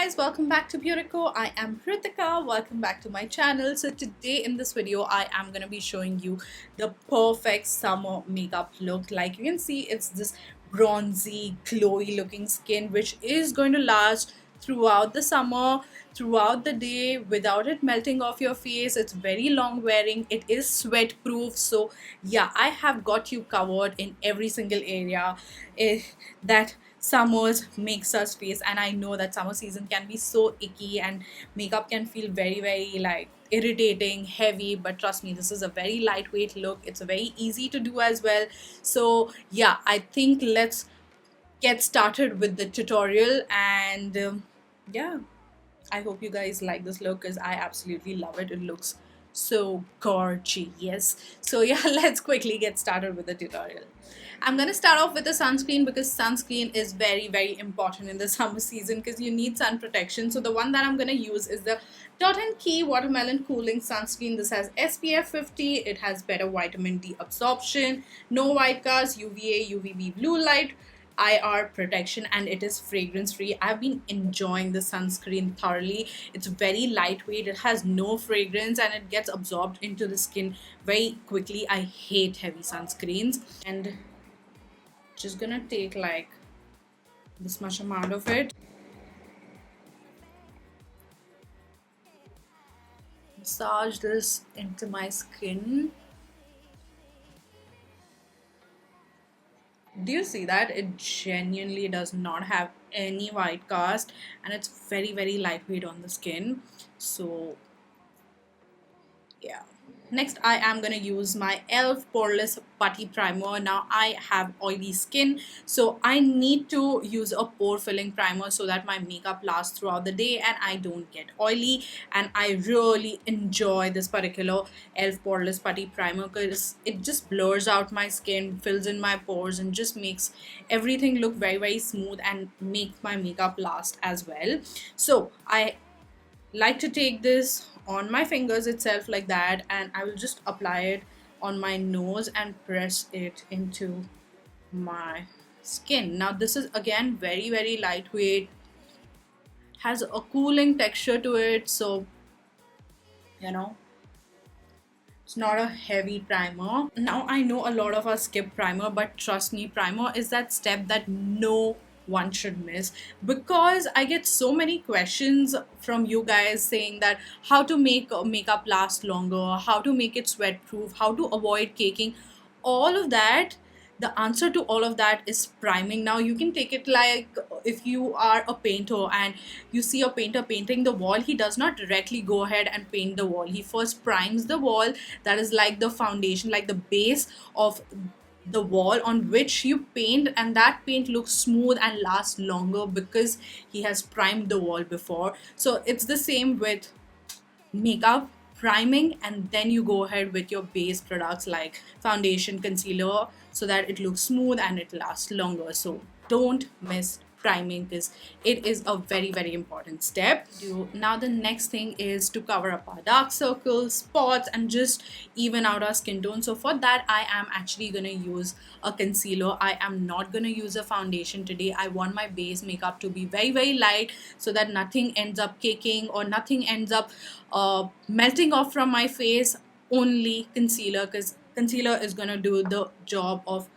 guys, welcome back to BeautiCo. I am Ritika. Welcome back to my channel. So today in this video I am going to be showing you the perfect summer makeup look. Like you can see, it's this bronzy glowy looking skin which is going to last throughout the summer, throughout the day, without it melting off your face. It's very long wearing, it is sweat proof. So yeah, I have got you covered in every single area that summers makes us face. And I know that summer season can be so icky and makeup can feel very like irritating, heavy, but trust me, this is a very lightweight look. It's very easy to do as well. So yeah, I think let's get started with the tutorial. And yeah, I hope you guys like this look because I absolutely love it. It looks so gorgeous. So yeah, let's quickly get started with the tutorial. I'm going to start off with the sunscreen because sunscreen is very important in the summer season because you need sun protection. So the one that I'm going to use is the Dot & Key Watermelon Cooling Sunscreen. This has SPF 50. It has better vitamin D absorption, no white cast, UVA, UVB blue light, IR protection, and it is fragrance free. I've been enjoying the sunscreen thoroughly. It's very lightweight, it has no fragrance, and it gets absorbed into the skin very quickly. I hate heavy sunscreens. And just gonna take like this much amount of it, massage this into my skin. Do you see that? It genuinely does not have any white cast and it's very lightweight on the skin. So yeah, next I am going to use my e.l.f. Poreless Putty Primer. Now I have oily skin, so I need to use a pore filling primer so that my makeup lasts throughout the day and I don't get oily. And I really enjoy this particular e.l.f. Poreless Putty Primer because it just blurs out my skin, fills in my pores, and just makes everything look very smooth and make my makeup last as well. So I like to take this on my fingers itself like that, and I will just apply it on my nose and press it into my skin. Now this is again very lightweight, has a cooling texture to it, so you know, it's not a heavy primer. Now I know a lot of us skip primer, but trust me, primer is that step that no one should miss, because I get so many questions from you guys saying that how to make makeup last longer, how to make it sweat proof, how to avoid caking. All of that, the answer to all of that is priming. Now you can take it like if you are a painter and you see a painter painting the wall, he does not directly go ahead and paint the wall. He first primes the wall. That is like the foundation, like the base of the wall on which you paint, and that paint looks smooth and lasts longer because he has primed the wall before. So it's the same with makeup, priming, and then you go ahead with your base products like foundation, concealer, so that it looks smooth and it lasts longer. So don't miss priming because it is a very important step. Now the next thing is to cover up our dark circles, spots, and just even out our skin tone. So for that I am actually gonna use a concealer. I am not gonna use a foundation today. I want my base makeup to be very light so that nothing ends up caking or nothing ends up melting off from my face. Only concealer, because concealer is gonna do the job of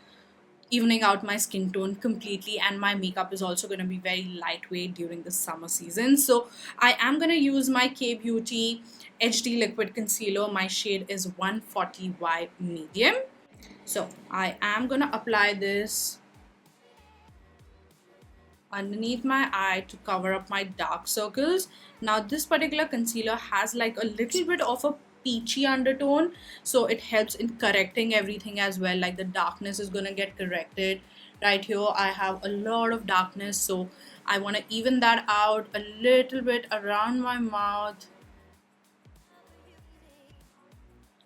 evening out my skin tone completely, and my makeup is also going to be very lightweight during the summer season. So I am going to use my K-Beauty HD liquid concealer. My shade is 140Y medium. So I am going to apply this underneath my eye to cover up my dark circles. Now this particular concealer has like a little bit of a peachy undertone, so it helps in correcting everything as well. Like the darkness is gonna get corrected. Right here I have a lot of darkness, so I want to even that out a little bit around my mouth.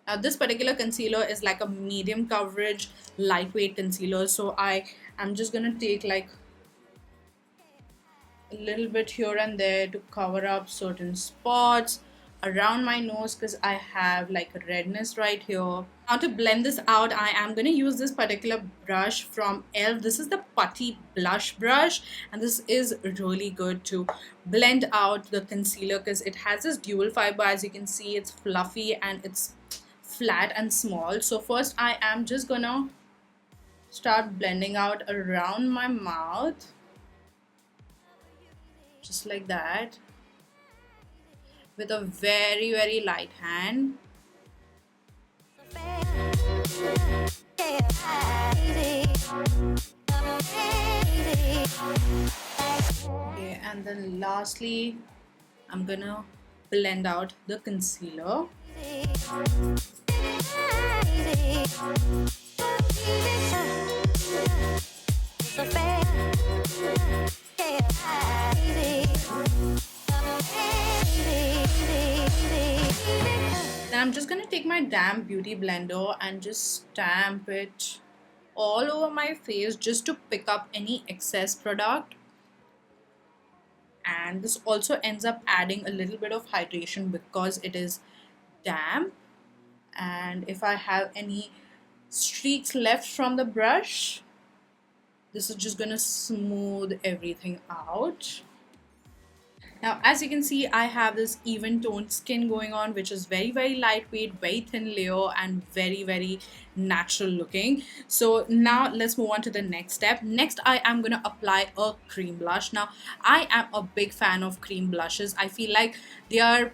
Now this particular concealer is like a medium coverage lightweight concealer, so I am just gonna take like a little bit here and there to cover up certain spots around my nose because I have like a redness right here. Now to blend this out, I am going to use this particular brush from e.l.f. This is the Putty blush brush, and this is really good to blend out the concealer because it has this dual fiber. As you can see, it's fluffy and it's flat and small. So first I am just gonna start blending out around my mouth, just like that, with a very light hand. Okay, and then lastly I'm gonna blend out the concealer. Then I'm just gonna take my damp beauty blender and just stamp it all over my face just to pick up any excess product. And this also ends up adding a little bit of hydration because it is damp. And if I have any streaks left from the brush, this is just gonna smooth everything out. Now as you can see, I have this even toned skin going on, which is very lightweight, very thin layer, and very natural looking. So now let's move on to the next step. Next I am gonna apply a cream blush. Now I am a big fan of cream blushes. I feel like they are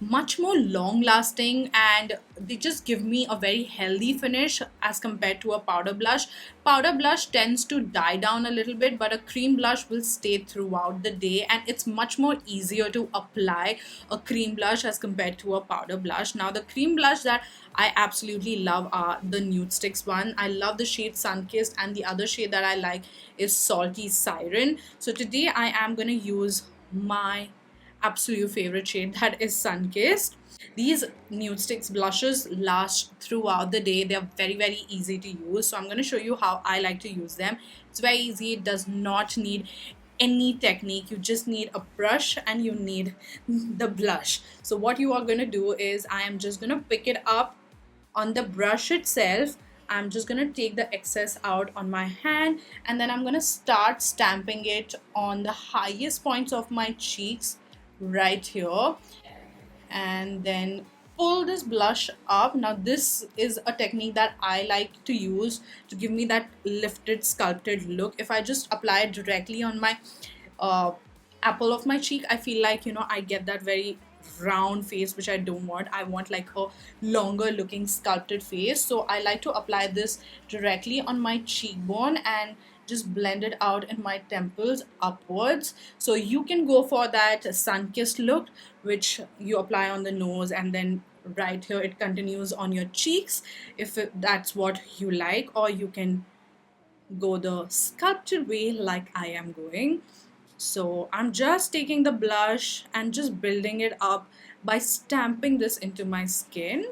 much more long lasting and they just give me a very healthy finish as compared to a powder blush. Powder blush tends to die down a little bit, but a cream blush will stay throughout the day, and it's much more easier to apply a cream blush as compared to a powder blush. Now the cream blush that I absolutely love are the Nudestix one. I love the shade Sunkissed, and the other shade that I like is Salty Siren. So today I am going to use my absolute favorite shade, that is Sunkissed. These Nudestix blushes last throughout the day. They're very easy to use, so I'm going to show you how I like to use them. It's very easy. It does not need any technique. You just need a brush and you need the blush. So what you are going to do is I am just going to pick it up on the brush itself. I'm just going to take the excess out on my hand, and then I'm going to start stamping it on the highest points of my cheeks right here, and then pull this blush up. Now this is a technique that I like to use to give me that lifted sculpted look. If I just apply it directly on my apple of my cheek, I feel like, you know, I get that very round face, which I don't want. I want like a longer looking sculpted face. So I like to apply this directly on my cheekbone and just blend it out in my temples upwards. So you can go for that sun-kissed look, which you apply on the nose and then right here it continues on your cheeks, if that's what you like, or you can go the sculpted way like I am going. So I'm just taking the blush and just building it up by stamping this into my skin.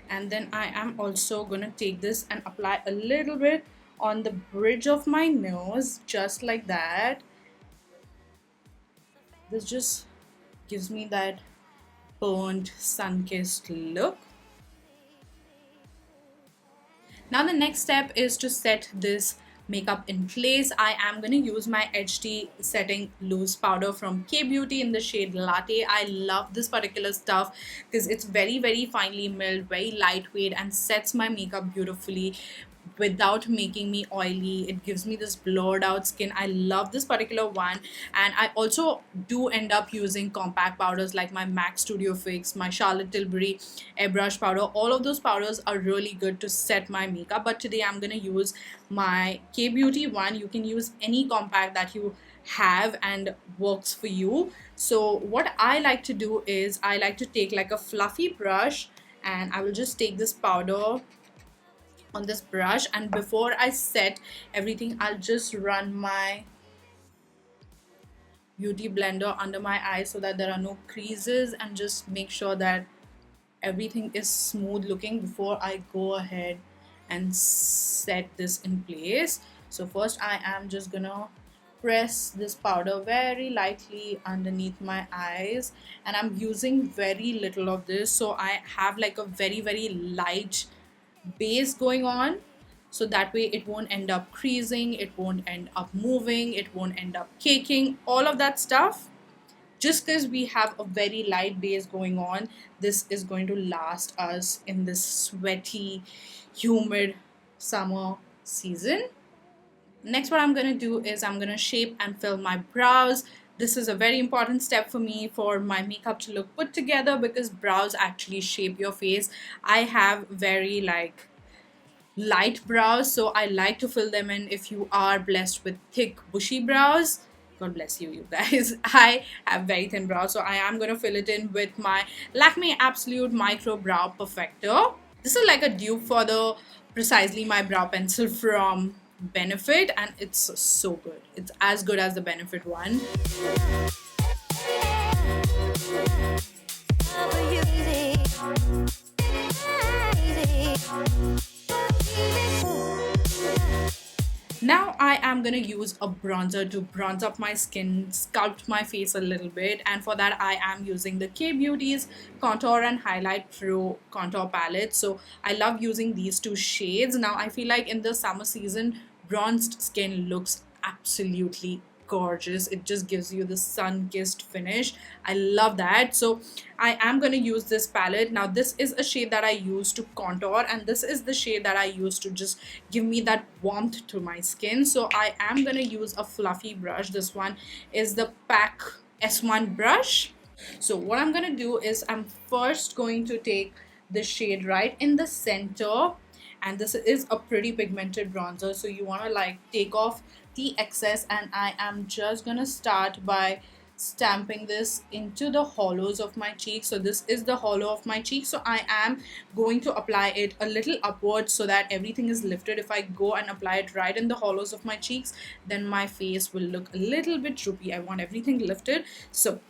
And then I am also gonna take this and apply a little bit on the bridge of my nose, just like that. This just gives me that burnt sun-kissed look. Now the next step is to set this makeup in place. I am going to use my HD setting loose powder from K Beauty in the shade Latte. I love this particular stuff because it's very finely milled, very lightweight, and sets my makeup beautifully without making me oily. It gives me this blurred out skin. I love this particular one, and I also do end up using compact powders like my MAC Studio Fix, my Charlotte Tilbury airbrush powder. All of those powders are really good to set my makeup, but today I'm gonna use my K Beauty one. You can use any compact that you have and works for you. So what I like to do is I like to take like a fluffy brush, and I will just take this powder on this brush, and before I set everything, I'll just run my beauty blender under my eyes so that there are no creases, and just make sure that everything is smooth looking before I go ahead and set this in place. So first I am just gonna press this powder very lightly underneath my eyes, and I'm using very little of this, so I have like a very light base going on, so that way it won't end up creasing, it won't end up moving, it won't end up caking, all of that stuff. Just because we have a very light base going on, this is going to last us in this sweaty, humid summer season. Next, what I'm going to do is I'm going to shape and fill my brows. This is a very important step for me for my makeup to look put together, because brows actually shape your face. I have very like light brows, so I like to fill them in. If you are blessed with thick bushy brows, God bless you, you guys. I have very thin brows, so I am going to fill it in with my Lakme Absolute Micro Brow Perfector. This is like a dupe for the Precisely My Brow Pencil from Benefit, and it's so good. It's as good as the Benefit one. Now I am going to use a bronzer to bronze up my skin, sculpt my face a little bit, and for that I am using the K-Beauty's Contour and Highlight Pro Contour Palette. So I love using these two shades. Now I feel like in the summer season, bronzed skin looks absolutely gorgeous. It just gives you the sun-kissed finish. I love that. So I am going to use this palette. Now this is a shade that I use to contour, and this is the shade that I use to just give me that warmth to my skin. So I am going to use a fluffy brush. This one is the PAC S1 brush. So what I'm going to do is I'm first going to take the shade right in the center, and this is a pretty pigmented bronzer, so you want to like take off the excess, and I am just gonna start by stamping this into the hollows of my cheeks. So this is the hollow of my cheek, so I am going to apply it a little upwards so that everything is lifted. If I go and apply it right in the hollows of my cheeks, then my face will look a little bit droopy. I want everything lifted, so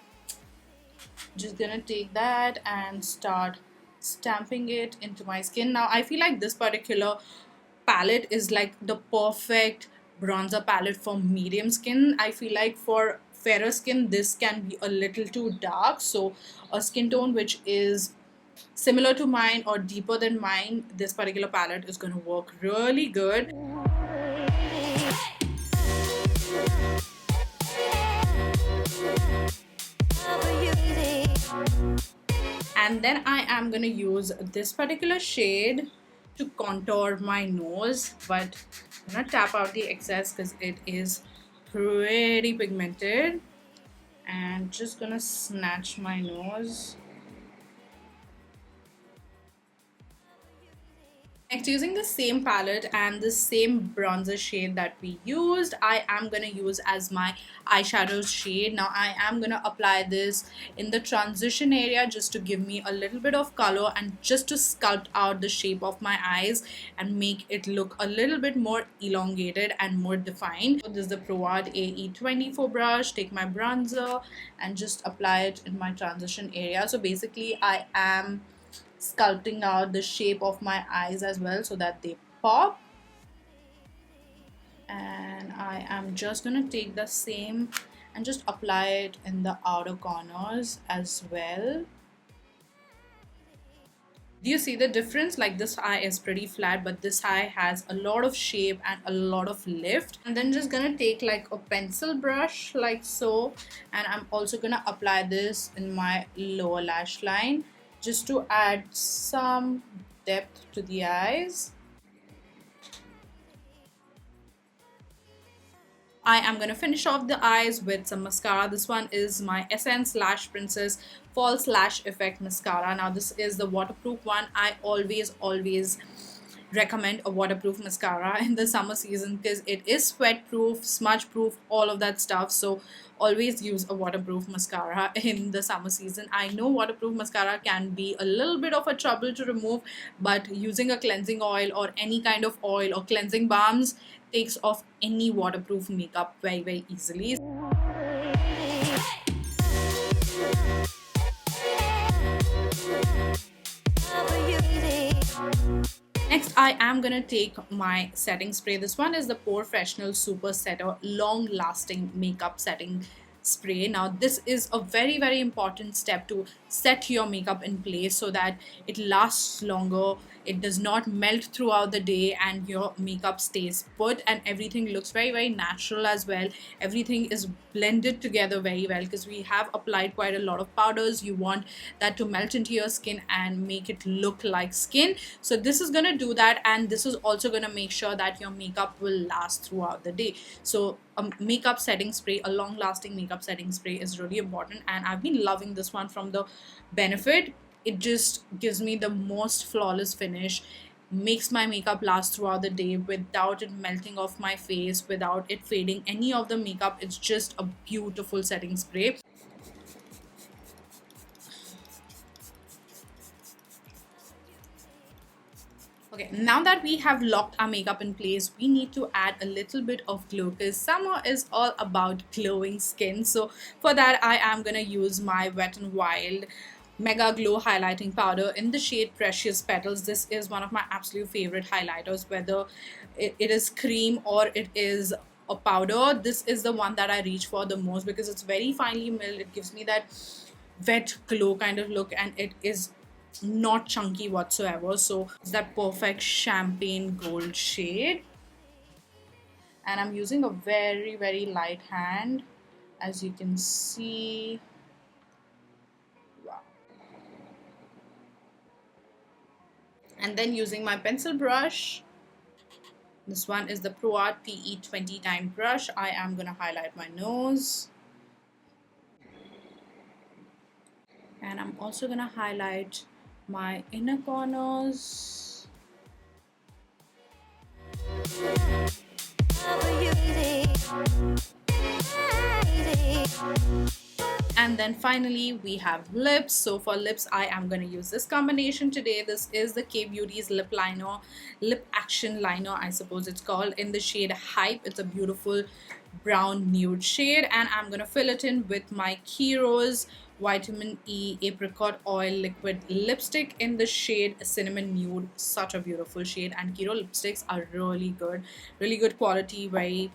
just gonna take that and start stamping it into my skin. Now I feel like this particular palette is like the perfect bronzer palette for medium skin. I feel like for fairer skin this can be a little too dark, so a skin tone which is similar to mine or deeper than mine, this particular palette is going to work really good. And then I am going to use this particular shade to contour my nose, but I'm going to tap out the excess because it is pretty pigmented, and just going to snatch my nose. Next, using the same palette and the same bronzer shade that we used, I am going to use as my eyeshadow shade. Now I am going to apply this in the transition area just to give me a little bit of color and just to sculpt out the shape of my eyes and make it look a little bit more elongated and more defined. So this is the POREless AE24 brush. Take my bronzer and just apply it in my transition area. So basically I am sculpting out the shape of my eyes as well so that they pop, and I am just gonna take the same and just apply it in the outer corners as well. Do you see the difference? Like this eye is pretty flat, but this eye has a lot of shape and a lot of lift. And then just gonna take like a pencil brush like so, and I'm also gonna apply this in my lower lash line just to add some depth to the eyes. I am going to finish off the eyes with some mascara. This one is my Essence Lash Princess False Lash Effect Mascara. Now this is the waterproof one. I always recommend a waterproof mascara in the summer season because it is sweat proof, smudge proof, all of that stuff. So always use a waterproof mascara in the summer season. I know waterproof mascara can be a little bit of a trouble to remove, but using a cleansing oil or any kind of oil or cleansing balms takes off any waterproof makeup very easily. Next, I am gonna take my setting spray. This one is the POREfessional Super Setter Long Lasting Makeup Setting Spray. Now, this is a very important step to set your makeup in place so that it lasts longer, it does not melt throughout the day, and your makeup stays put, and everything looks very natural as well. Everything is blended together very well because we have applied quite a lot of powders. You want that to melt into your skin and make it look like skin. So this is gonna do that, and this is also gonna make sure that your makeup will last throughout the day. So a makeup setting spray, a long lasting makeup setting spray is really important, and I've been loving this one from the Benefit. It just gives me the most flawless finish, makes my makeup last throughout the day without it melting off my face, without it fading any of the makeup. It's just a beautiful setting spray. Okay, now that we have locked our makeup in place, we need to add a little bit of glow because summer is all about glowing skin. So for that, I am gonna use my Wet n Wild Mega Glow Highlighting Powder in the shade Precious Petals. This is one of my absolute favorite highlighters, whether it is cream or it is a powder. This is the one that I reach for the most because it's very finely milled. It gives me that wet glow kind of look, and it is not chunky whatsoever. So it's that perfect champagne gold shade, and I'm using a very light hand, as you can see. Wow. And then using my pencil brush, this one is the Pro Art PE 20 brush, I am gonna highlight my nose, and I'm also gonna highlight my inner corners. And then finally we have lips. So for lips, I am going to use this combination today. This is the K Beauty's lip liner, lip action liner I suppose it's called, in the shade Hype. It's a beautiful brown nude shade, and I'm going to fill it in with my KIRO's Vitamin E Apricot Oil Liquid Lipstick in the shade Cinnamon Nude. Such a beautiful shade, and KIRO lipsticks are really good quality, very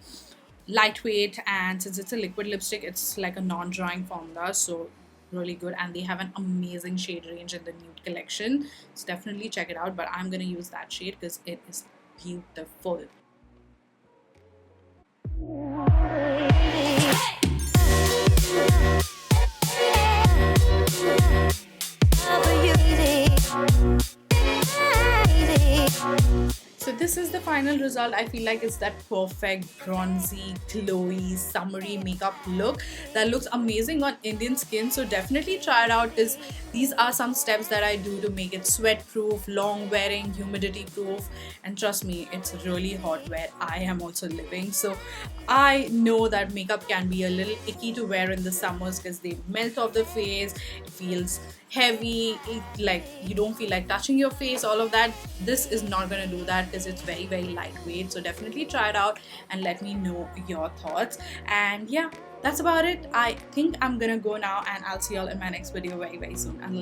lightweight, and since it's a liquid lipstick, it's like a non-drying formula, so really good. And they have an amazing shade range in the nude collection, so definitely check it out. But I'm gonna use that shade because it is beautiful. So this is the final result. I feel like it's that perfect bronzy, glowy, summery makeup look that looks amazing on Indian skin. So definitely try it out, because these are some steps that I do to make it sweat proof, long wearing, humidity proof, and trust me, it's really hot where I am also living. So I know that makeup can be a little icky to wear in the summers because they melt off the face, it feels heavy, like you don't feel like touching your face, all of that. This is not gonna do that because it's very lightweight. So definitely try it out and let me know your thoughts. And yeah, that's about it. I think I'm gonna go now, and I'll see y'all in my next video very soon. And